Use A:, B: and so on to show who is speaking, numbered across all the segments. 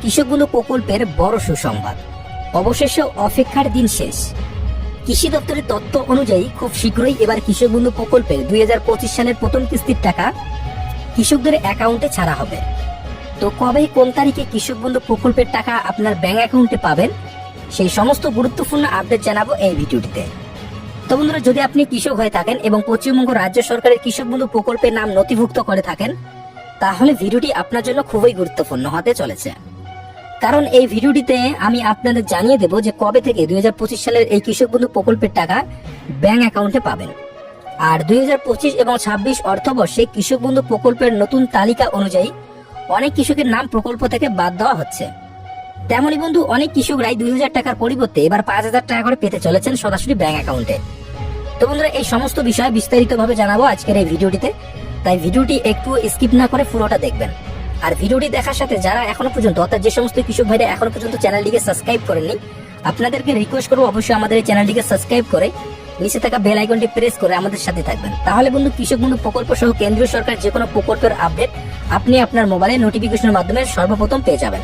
A: কৃষক বন্ধু প্রকল্পের বড় সুসংবাদ, অবশেষে অপেক্ষার দিন শেষ। কৃষি দপ্তরের তথ্য অনুযায়ী খুব শীঘ্রই এবার কৃষক বন্ধু প্রকল্পের 2025 সালের প্রথম কিস্তির টাকা কৃষকদের অ্যাকাউন্টে ছাড়া হবে। তো কবে কোন তারিখে কৃষক বন্ধু প্রকল্পের টাকা আপনার ব্যাংক অ্যাকাউন্টে পাবেন, সেই সমস্ত গুরুত্বপূর্ণ আপডেট জানাবো এই ভিডিওটিতে। তো বন্ধুরা, যদি আপনি কৃষক হয়ে থাকেন এবং পশ্চিমবঙ্গ রাজ্য সরকারের কৃষক বন্ধু প্রকল্পের নাম নথিভুক্ত করে থাকেন, তাহলে ভিডিওটি আপনার জন্য খুবই গুরুত্বপূর্ণ হতে চলেছে। কারণ এই ভিডিওটিতে আমি আপনাদের জানিয়ে দেব যে কবে থেকে 2025 সালের এই কৃষক বন্ধু প্রকল্পের টাকা ব্যাংক অ্যাকাউন্টে পাবেন। আর 2025 এবং 26 অর্থবর্ষে কৃষক বন্ধু প্রকল্পের নতুন তালিকা অনুযায়ী অনেক কৃষকের নাম প্রকল্প থেকে বাদ দেওয়া হচ্ছে। তেমনি বন্ধু, অনেক কৃষকরাই 2000 টাকার পরিবর্তে এবার 5000 টাকা করে পেতে চলেছেন সরাসরি ব্যাংক অ্যাকাউন্টে। তো বন্ধুরা, এই সমস্ত বিষয় বিস্তারিতভাবে জানাবো আজকের এই ভিডিওটিতে, তাই ভিডিওটি একটু স্কিপ না করে পুরোটা দেখবেন। আর ভিডিওটি দেখার সাথে যারা এখনো পর্যন্ত, অর্থাৎ যে সমস্ত কৃষক ভাইরা এখনো পর্যন্ত চ্যানেলটিকে সাবস্ক্রাইব করেননি, আপনাদেরকে রিকোয়েস্ট করবো অবশ্যই আমাদের এই চ্যানেলটিকে সাবস্ক্রাইব করে নিচে থাকা বেল আইকনটি প্রেস করে আমাদের সাথে থাকবেন। তাহলে বন্ধু, কৃষক বন্ধু প্রকল্প সহ কেন্দ্রীয় সরকার যে কোনো প্রকল্পের আপডেট আপনি আপনার মোবাইলে নোটিফিকেশনের মাধ্যমে সর্বপ্রথম পেয়ে যাবেন।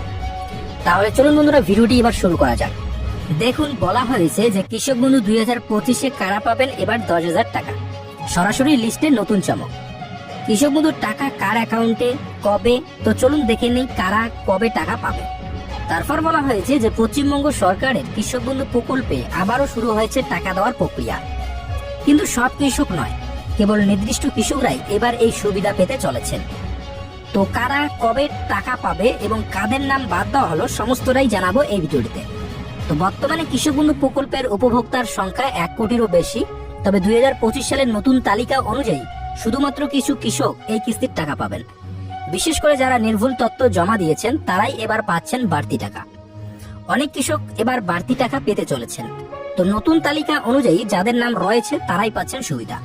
A: তাহলে চলুন বন্ধুরা, ভিডিওটি এবার শুরু করা যাক। দেখুন, বলা হয়েছে যে কৃষক বন্ধু 2025-এ কারা পাবেন এবার 10,000 টাকা, সরাসরি লিস্টে নতুন চমক। কৃষক বন্ধুর টাকা কার অ্যাকাউন্টে কবে, তো চলুন দেখে নেই কারা কবে টাকা পাবে। তারপর বলা হয়েছে যে পশ্চিমবঙ্গ সরকারের কৃষক বন্ধু প্রকল্পে আবারও শুরু হয়েছে টাকা দেওয়ার প্রক্রিয়া। কিন্তু সব কৃষক নয়, কেবল নির্দিষ্ট কৃষকরাই এবার এই সুবিধা পেতে চলেছেন। তো কারা কবে টাকা পাবে এবং কাদের নাম বাদ দেওয়া হলো, সমস্তটাই জানাবো এই ভিডিওটিতে। তো বর্তমানে কৃষক বন্ধু প্রকল্পের উপভোক্তার সংখ্যা 1 কোটিরও বেশি। তবে 2025 সালের নতুন তালিকা অনুযায়ী শুধুমাত্র কিছু কৃষক এই কিস্তির টাকা পাবেন। বিশেষ করে যারা নির্ভুল তথ্য জমা দিয়েছেন তারাই এবার পাচ্ছেন বাড়তি টাকা। অনেক কৃষক এবার বাড়তি টাকা পেতে চলেছেন। তো নতুন তালিকা অনুযায়ী যাদের নাম রয়েছে তারাই পাচ্ছেন সুবিধা।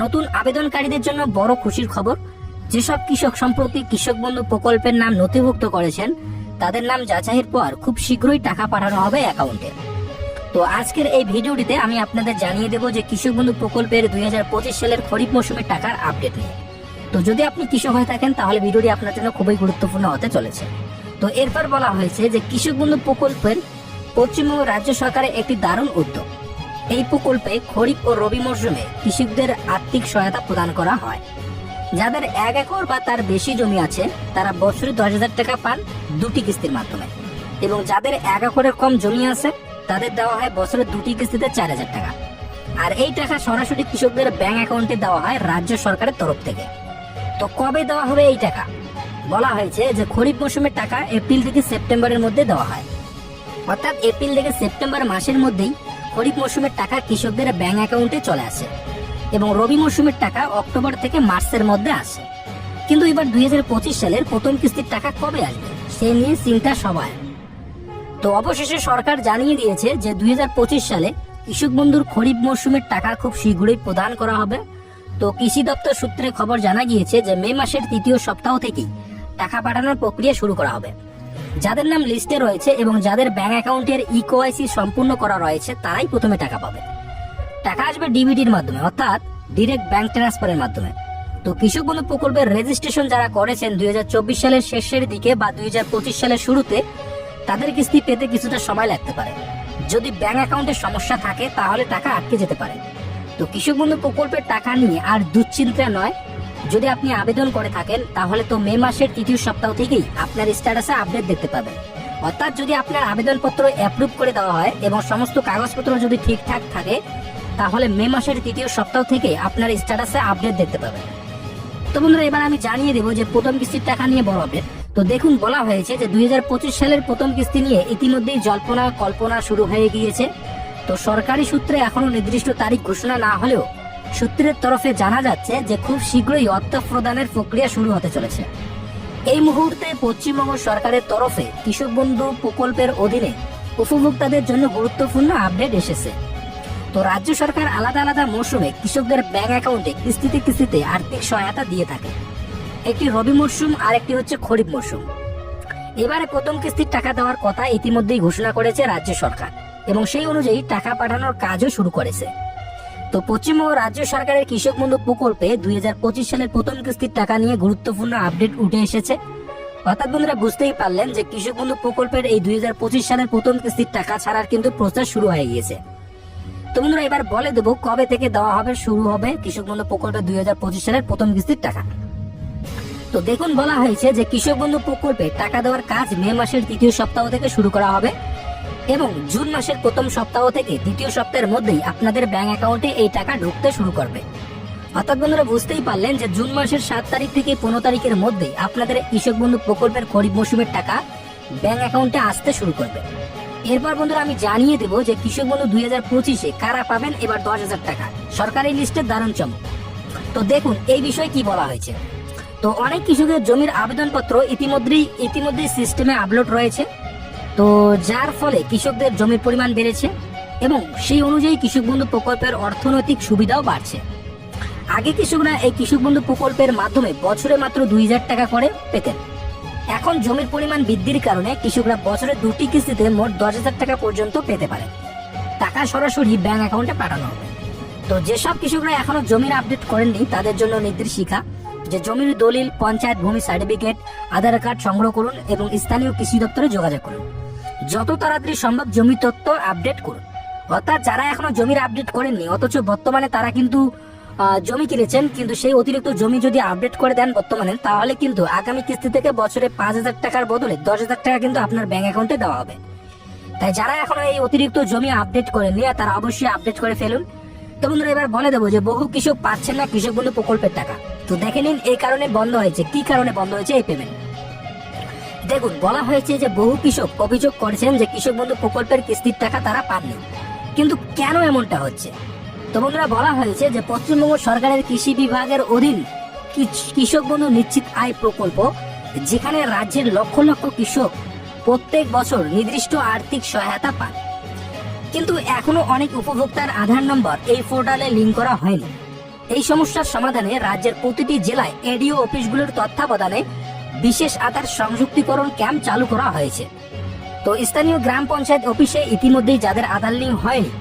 A: নতুন আবেদনকারীদের জন্য বড় খুশির খবর, যেসব কৃষক সম্প্রতি কৃষক বন্ধু প্রকল্পের নাম নথিভুক্ত করেছেন তাদের নাম যাচাইয়ের পর খুব শীঘ্রই টাকা পাঠানো হবে অ্যাকাউন্টে। তো আজকের এই ভিডিওটিতে আমি আপনাদের জানিয়ে দেব যে কৃষক বন্ধু প্রকল্পের 2025 সালের খরিফ মৌসুমের টাকার আপডেট নিয়ে। তো যদি আপনি কৃষক হয়ে থাকেন তাহলে ভিডিওটি আপনার জন্য খুবই গুরুত্বপূর্ণ হতে চলেছে। তো এরপর বলা হয়েছে যে কৃষক বন্ধু প্রকল্পের পশ্চিমবঙ্গ রাজ্য সরকারের একটি দারুণ উদ্যোগ। এই প্রকল্পে খরিফ ও রবি মৌসুমে কৃষকদের আর্থিক সহায়তা প্রদান করা হয়। যাদের 1 একর বা তার বেশি জমি আছে তারা বছরে 10,000 টাকা পান 2টি কিস্তির মাধ্যমে, এবং যাদের 1 একরের কম জমি আছে তাদের দেওয়া হয় বছরে 2টি কিস্তিতে 4,000 টাকা। আর এই টাকা সরাসরি কৃষকদের ব্যাংক অ্যাকাউন্টে দেওয়া হয় রাজ্য সরকারের তরফ থেকে। তো কবে দেওয়া হবে এই টাকা? বলা হয়েছে যে খরিফ মৌসুমের টাকা এপ্রিল থেকে সেপ্টেম্বরের মধ্যে দেওয়া হয়, অর্থাৎ এপ্রিল থেকে সেপ্টেম্বর মাসের মধ্যেই খরিফ মৌসুমের টাকা কৃষকদের ব্যাংক অ্যাকাউন্টে চলে আসে, এবং রবি মৌসুমের টাকা অক্টোবর থেকে মার্চের মধ্যে আসে। কিন্তু এবার 2025 সালের প্রথম কিস্তির টাকা কবে আসবে সে নিয়ে চিন্তা সবাই। তো অবশেষে সরকার জানিয়ে দিয়েছে যে 2025 সালে কৃষক বন্ধুর খরিফ মৌসুমের টাকা খুব শীঘ্রই প্রদান করা হবে। তো কৃষি দপ্তর সূত্রে খবর জানা গিয়েছে যে মে মাসের 3য় সপ্তাহ থেকেই টাকা পাঠানোর প্রক্রিয়া শুরু করা হবে। যাদের নাম লিস্টে রয়েছে এবং যাদের ব্যাংক অ্যাকাউন্টের ইকেওয়াইসি সম্পূর্ণ করা রয়েছে তারাই প্রথমে টাকা পাবে। টাকা আসবে ডিবিটির মাধ্যমে, অর্থাৎ ডিরেক্ট ব্যাংক ট্রান্সফারের মাধ্যমে। তো কৃষক বন্ধু প্রকল্পের রেজিস্ট্রেশন যারা করেছেন 2024 সালের শেষের দিকে বা 2025 সালের শুরুতে, তাদের কিস্তি পেতে কিছুটা সময় লাগতে পারে। যদি ব্যাংক অ্যাকাউন্টে সমস্যা থাকে তাহলে টাকা আটকে যেতে পারে। তো কৃষক বন্ধু প্রকল্পের টাকা নিয়ে আর দুশ্চিন্তা নয়। যদি আপনি আবেদন করে থাকেন তাহলে তো মে মাসের 3য় সপ্তাহ থেকেই আপনার স্ট্যাটাসে আপডেট দেখতে পাবেন। অর্থাৎ যদি আপনার আবেদনপত্র অ্যাপ্রুভ করে দেওয়া হয় এবং সমস্ত কাগজপত্র যদি ঠিকঠাক থাকে তাহলে মে মাসের 3য় সপ্তাহ থেকে আপনার স্ট্যাটাসে আপডেট দেখতে পাবেন। তো বন্ধুরা, এবার আমি জানিয়ে দেবো যে প্রথম কিস্তির টাকা নিয়ে বড় আপডেট। তো দেখুন, বলা হয়েছে যে 2025 সালের প্রথম কিস্তি নিয়ে ইতিমধ্যেই জল্পনা কল্পনা শুরু হয়ে গিয়েছে। তো সরকারি সূত্রে এখনো নির্দিষ্ট তারিখ ঘোষণা না হলেও সূত্রের তরফে জানা যাচ্ছে যে খুব শীঘ্রই অর্থ প্রদানের প্রক্রিয়া শুরু হতে চলেছে। এই মুহূর্তে পশ্চিমবঙ্গ সরকারের তরফে কৃষক বন্ধু প্রকল্পের অধীনে উপভোক্তাদের জন্য গুরুত্বপূর্ণ আপডেট এসেছে। তো রাজ্য সরকার আলাদা আলাদা মৌসুমে কৃষকদের ব্যাংক অ্যাকাউন্টে কিস্তিতে কিস্তিতে আর্থিক সহায়তা দিয়ে থাকে। একটি রবি মরশুম আর একটি হচ্ছে খরিফ মরশুম। এবারে প্রথম কিস্তির টাকা দেওয়ার কথা ইতিমধ্যেই ঘোষণা করেছে রাজ্য সরকার, এবং সেই অনুযায়ী টাকা পাঠানোর কাজও শুরু করেছে। তো পশ্চিমবঙ্গ রাজ্য সরকারের কৃষক বন্ধু প্রকল্পে 2025 সালের প্রথম কিস্তির টাকা নিয়ে গুরুত্বপূর্ণ আপডেট উঠে এসেছে। অর্থাৎ বন্ধুরা বুঝতেই পারলেন যে কৃষক বন্ধু প্রকল্পের এই 2025 সালের প্রথম কিস্তির টাকা ছাড়ার কিন্তু প্রসেস শুরু হয়ে গিয়েছে। তো বন্ধুরা এবার বলে দেবো কবে থেকে দেওয়া হবে, শুরু হবে কৃষক বন্ধু প্রকল্পের 2025 সালের প্রথম কিস্তির টাকা। তো দেখুন বলা হয়েছে যে কৃষক বন্ধু প্রকল্পে টাকা দেওয়ার কাজ মে মাসের 3য় সপ্তাহ থেকে শুরু করা হবে এবং জুন মাসের প্রথম সপ্তাহ থেকে 2য় সপ্তাহের মধ্যেই আপনাদের ব্যাংক অ্যাকাউন্টে এই টাকা ঢুকতে শুরু করবে। অর্থাৎ বন্ধুরা বুঝতেই পারলেন যে জুন মাসের 7 তারিখ থেকে 15 তারিখের মধ্যে আপনাদের কৃষক বন্ধু প্রকল্পের খরিফ মৌসুমের টাকা ব্যাংক অ্যাকাউন্টে আসতে শুরু করবে। এরপর বন্ধুরা আমি জানিয়ে দেবো যে কৃষক বন্ধু 2025-এ কারা পাবেন এবার 10,000 টাকা, সরকারি লিস্টের দারুণ চমক। তো দেখুন এই বিষয়ে কি বলা হয়েছে। তো অনেক কৃষকের জমির আবেদনপত্র ইতিমধ্যেই সিস্টেমে আপলোড রয়েছে, তো যার ফলে কৃষকদের জমির পরিমাণ বেড়েছে এবং সেই অনুযায়ী কৃষক বন্ধু প্রকল্পের অর্থনৈতিক সুবিধাও বাড়ছে। আগে কৃষকরা এই কৃষক বন্ধু প্রকল্পের মাধ্যমে বছরে মাত্র 2,000 টাকা করে পেতেন। এখন জমির পরিমাণ বৃদ্ধির কারণে কৃষকরা বছরে 2টি কিস্তিতে মোট 10,000 টাকা পর্যন্ত পেতে পারে। টাকা সরাসরি ব্যাংক অ্যাকাউন্টে পাঠানো হবে। তো যেসব কৃষকরা এখনো জমির আপডেট করেননি তাদের জন্য নির্দেশিকা যে জমির দলিল, পঞ্চায়েত ভূমি সার্টিফিকেট, আধার কার্ড সংগ্রহ করুন এবং স্থানীয় কৃষি দপ্তরে যোগাযোগ করুন। যত তাড়াতাড়ি সম্ভব জমি তথ্য আপডেট করুন। অর্থাৎ যারা এখনো জমির আপডেট করেননি অথচ বর্তমানে তারা কিন্তু জমি কিনেছেন, কিন্তু সেই অতিরিক্ত জমি যদি আপডেট করে দেন বর্তমানে, তাহলে কিন্তু আগামী কিস্তি থেকে বছরে 5,000 টাকার বদলে 10,000 টাকা কিন্তু আপনার ব্যাংক অ্যাকাউন্টে দেওয়া হবে। তাই যারা এখনো এই অতিরিক্ত জমি আপডেট করেননি তারা অবশ্যই আপডেট করে ফেলুন। তো বন্ধুরা এবার বলে দেবো যে বহু কৃষক পাচ্ছেন না কৃষক বন্ধু প্রকল্পের টাকা। তো দেখে নিন এই কারণে বন্ধ হয়েছে, কি কারণে বন্ধ হয়েছে এই পেমেন্ট। দেখুন বলা হয়েছে যে বহু কৃষক অভিযোগ করেছেন যে কৃষক বন্ধু প্রকল্পের কিস্তির টাকা তারা পাননি। কিন্তু কেন এমনটা হচ্ছে? তো বন্ধুরা বলা হয়েছে যে পশ্চিমবঙ্গ সরকারের কৃষি বিভাগের অধীন কৃষক বন্ধু নিশ্চিত আয় প্রকল্প, যেখানে রাজ্যের লক্ষ লক্ষ কৃষক প্রত্যেক বছর নির্দিষ্ট আর্থিক সহায়তা পান, কিন্তু এখনো অনেক উপভোক্তার আধার নম্বর এই পোর্টালে লিঙ্ক করা হয়নি। এই সমস্যার সমাধানে রাজ্যের প্রতিটি জেলায় এডিও অফিসগুলোর তত্ত্বাবধানে বিশেষ আধার সংযুক্তিকরণ ক্যাম্প চালু করা হয়েছে। তো স্থানীয় গ্রাম পঞ্চায়েত অফিসে ইতিমধ্যেই যাদের আধার লিঙ্ক হয়নি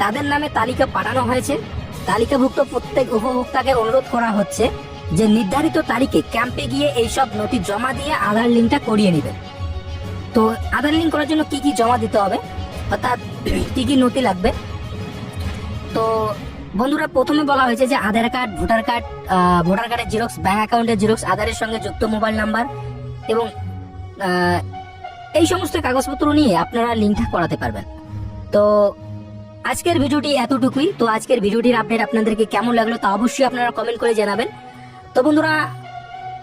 A: তাদের নামে তালিকা পাঠানো হয়েছে। তালিকাভুক্ত প্রত্যেক উপভোক্তাকে অনুরোধ করা হচ্ছে যে নির্ধারিত তারিখে ক্যাম্পে গিয়ে এইসব নথি জমা দিয়ে আধার লিঙ্কটা করিয়ে নেবেন। তো আধার লিঙ্ক করার জন্য কি কি জমা দিতে হবে, অর্থাৎ কি কি নথি লাগবে? তো বন্ধুরা প্রথমে বলা হয়েছে যে আধার কার্ড, ভোটার কার্ডের জেরক্স, ব্যাংক অ্যাকাউন্টের জেরক্স, আধারের সঙ্গে যুক্ত মোবাইল নাম্বার এবং এই সমস্ত কাগজপত্র নিয়ে আপনারা লিঙ্কটা করাতে পারবেন। তো আজকের ভিডিওটি এতটুকুই। তো আজকের ভিডিওটির আপডেট আপনাদেরকে কেমন লাগলো তা অবশ্যই আপনারা কমেন্ট করে জানাবেন। তো বন্ধুরা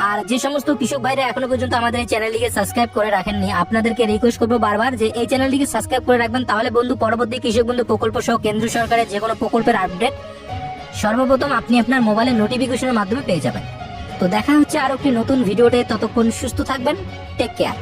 A: আর যে সমস্ত কৃষক ভাইরা এখনো পর্যন্ত আমাদের এই চ্যানেলটিকে সাবস্ক্রাইব করে রাখেননি, আপনাদেরকে রিকোয়েস্ট করবো বারবার যে এই চ্যানেলটিকে সাবস্ক্রাইব করে রাখবেন। তাহলে বন্ধু পরবর্তী কৃষক বন্ধু প্রকল্প সহ কেন্দ্র সরকারের যে কোনো প্রকল্পের আপডেট সর্বপ্রথম আপনি আপনার মোবাইলের নোটিফিকেশনের মাধ্যমে পেয়ে যাবেন। তো দেখা হচ্ছে আরো একটি নতুন ভিডিওতে, ততক্ষণ সুস্থ থাকবেন, টেক কেয়ার।